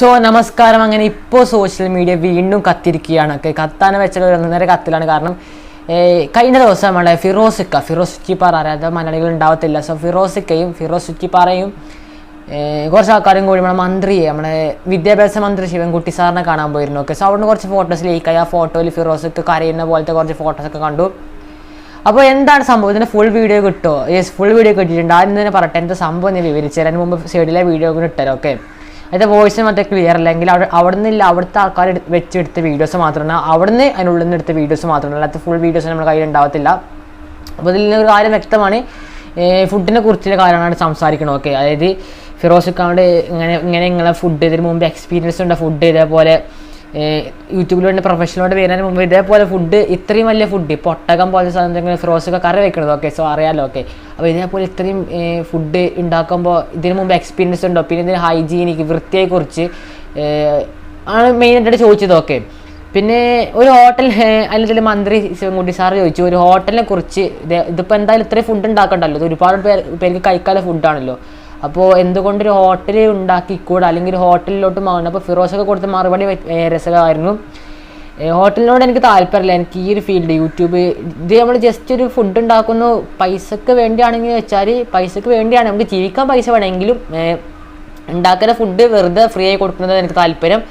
So നമസ്കാരം. അങ്ങനെ ഇപ്പോൾ സോഷ്യൽ മീഡിയ വീണ്ടും കത്തിരിക്കുകയാണ്. കത്താൻ വെച്ചത് ഒന്നര കത്തിലാണ്. കാരണം കഴിഞ്ഞ ദിവസം നമ്മുടെ ഫിറോസ് ഉച്ചിപ്പാറ അറിയാത്ത മലയാളികൾ ഉണ്ടാവത്തില്ല. സോ ഫിറോസ് ഉച്ചിപ്പാറയും കുറച്ച് ആൾക്കാരും കൂടി നമ്മുടെ മന്ത്രിയെ, നമ്മുടെ വിദ്യാഭ്യാസ മന്ത്രി ശിവൻകുട്ടി സാറിനെ കാണാൻ പോയിരുന്നു. സോ അവിടുന്ന് കുറച്ച് ഫോട്ടോസ് ലീക്കായി. ആ ഫോട്ടോയിൽ ഫിറോസ് കരയുന്ന പോലത്തെ കുറച്ച് ഫോട്ടോസൊക്കെ കണ്ടു. അപ്പോൾ എന്താണ് സംഭവം? ഇതിൻ്റെ ഫുൾ വീഡിയോ കിട്ടുമോ? ഫുൾ വീഡിയോ കിട്ടിയിട്ടുണ്ട്. ആദ്യം തന്നെ പറയട്ടെ, എന്താ സംഭവം എന്ന് വിവരിച്ചു തരാൻ മുമ്പ് സൈഡിലെ വീഡിയോ കൂടി ഇട്ടല്ലോ. അതിൻ്റെ വോയിസ് മറ്റേ ക്ലിയർ അല്ലെങ്കിൽ അവിടെ നിന്നില്ല, അവിടുത്തെ ആൾക്കാർ വെച്ചെടുത്ത വീഡിയോസ് മാത്രമാണ്, അവിടുന്ന് അതിനുള്ളിൽ നിന്ന് എടുത്ത വീഡിയോസ് മാത്രമാണ്, അല്ലാത്ത ഫുൾ വീഡിയോസ് നമ്മുടെ കയ്യിൽ ഉണ്ടാവത്തില്ല. അപ്പോൾ ഇതിൽ ഒരു കാര്യം വ്യക്തമാണ്, ഫുഡിനെ കുറിച്ചുള്ള കാര്യമാണ് സംസാരിക്കണം. അതായത് ഫിറോസിക്കാണ്ട് ഇങ്ങനെ ഫുഡ് ഇതിന് മുമ്പ് എക്സ്പീരിയൻസ് ഉണ്ട്. ഫുഡ് ഇതേപോലെ യൂട്യൂബിലൂടെ പ്രൊഫഷണലോട് വരുന്നതിന് മുമ്പ് ഇതേപോലെ ഫുഡ് ഇത്രയും വലിയ ഫുഡ് ഇപ്പോൾ ഒട്ടകം പോലത്തെ സാധനങ്ങൾ ഫിറോസൊക്കെ കറി വെക്കണത്. സോ അറിയാമല്ലോ. അപ്പോൾ ഇതേപോലെ ഇത്രയും ഫുഡ് ഉണ്ടാക്കുമ്പോൾ ഇതിന് മുമ്പ് എക്സ്പീരിയൻസ് ഉണ്ടോ, പിന്നെ ഇതിന് ഹൈജീനിക്ക് വൃത്തിയെക്കുറിച്ച് ആണ് മെയിനായിട്ട് ചോദിച്ചത്. പിന്നെ ഒരു ഹോട്ടൽ അല്ലെങ്കിൽ മന്ത്രി ശിവൻകുട്ടി സാർ ചോദിച്ചു, ഒരു ഹോട്ടലിനെ കുറിച്ച് ഇതിപ്പോൾ എന്തായാലും ഇത്രയും ഫുഡ് ഉണ്ടാക്കണ്ടല്ലോ, ഇത് ഒരുപാട് പേർക്ക് കഴിക്കാനുള്ള ഫുഡാണല്ലോ, അപ്പോൾ എന്തുകൊണ്ടൊരു ഹോട്ടൽ ഉണ്ടാക്കിക്കൂടാ, അല്ലെങ്കിൽ ഹോട്ടലിലോട്ട് മാറണം. അപ്പോൾ ഫിറോസൊക്കെ കൊടുത്ത മറുപടി രസകരമായിരുന്നു. ഹോട്ടലിനോട് എനിക്ക് താല്പര്യമില്ല, എനിക്ക് ഈ ഒരു ഫീൽഡ് യൂട്യൂബ് ഇത് നമ്മൾ ജസ്റ്റ് ഒരു ഫുഡ് ഉണ്ടാക്കുന്നു പൈസക്ക് വേണ്ടിയാണെങ്കിൽ വെച്ചാൽ പൈസക്ക് വേണ്ടിയാണ്, നമുക്ക് ജീവിക്കാൻ പൈസ വേണമെങ്കിലും ഉണ്ടാക്കുന്ന ഫുഡ് വെറുതെ ഫ്രീ ആയി കൊടുക്കുന്നത് എനിക്ക് താല്പര്യം.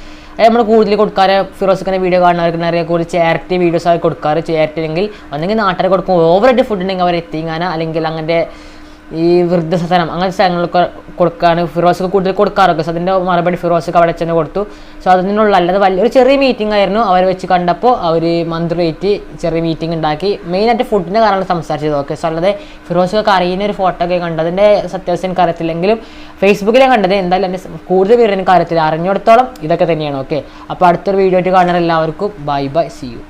നമ്മൾ കൂടുതൽ കൊടുക്കാറ് ഫിറോസിൻ്റെ വീഡിയോ കാണുന്നവർക്ക് നിറയെ കൂടുതൽ ചാരിറ്റി വീഡിയോസ് ആയി കൊടുക്കാറ്. ചാരിറ്റി അല്ലെങ്കിൽ ഒന്നെങ്കിൽ നാട്ടിൽ കൊടുക്കും, ഓവറായിട്ട് ഫുഡ് ഉണ്ടെങ്കിൽ അവർ എത്തിങ്ങാനോ അല്ലെങ്കിൽ അങ്ങനത്തെ ഈ വൃദ്ധസദനം അങ്ങനത്തെ സ്ഥലങ്ങളൊക്കെ കൊടുക്കാണ് ഫിറോസൊക്കെ കൂടുതൽ കൊടുക്കാറൊക്കെ. സോ അതിൻ്റെ മറുപടി ഫിറോസൊക്കെ അവിടെ ചെന്ന് കൊടുത്തു. സോ അതിനുള്ള അല്ലാതെ വലിയൊരു ചെറിയ മീറ്റിംഗ് ആയിരുന്നു. അവർ വെച്ച് കണ്ടപ്പോൾ അവർ മന്ത്രിയായിട്ട് ചെറിയ മീറ്റിംഗ് ഉണ്ടാക്കി. മെയിനായിട്ട് ഫുഡിൻ്റെ കാര്യങ്ങൾ സംസാരിച്ചത്. സോ അല്ലാതെ ഫിറോസൊക്കെ അറിയുന്ന ഒരു ഫോട്ടോ ഒക്കെ കണ്ടു. അതിൻ്റെ സത്യാവസ്ഥ എനിക്ക് അറിയത്തില്ലെങ്കിലും ഫേസ്ബുക്കിലെ കണ്ടത് എന്തായാലും എൻ്റെ കൂടുതൽ പേര് എനിക്ക് അറിയത്തില്ല. അറിഞ്ഞിടത്തോളം ഇതൊക്കെ തന്നെയാണ്. അപ്പോൾ അടുത്തൊരു വീഡിയോ ആയിട്ട് കാണാൻ എല്ലാവർക്കും ബൈ ബൈ, സീ യു.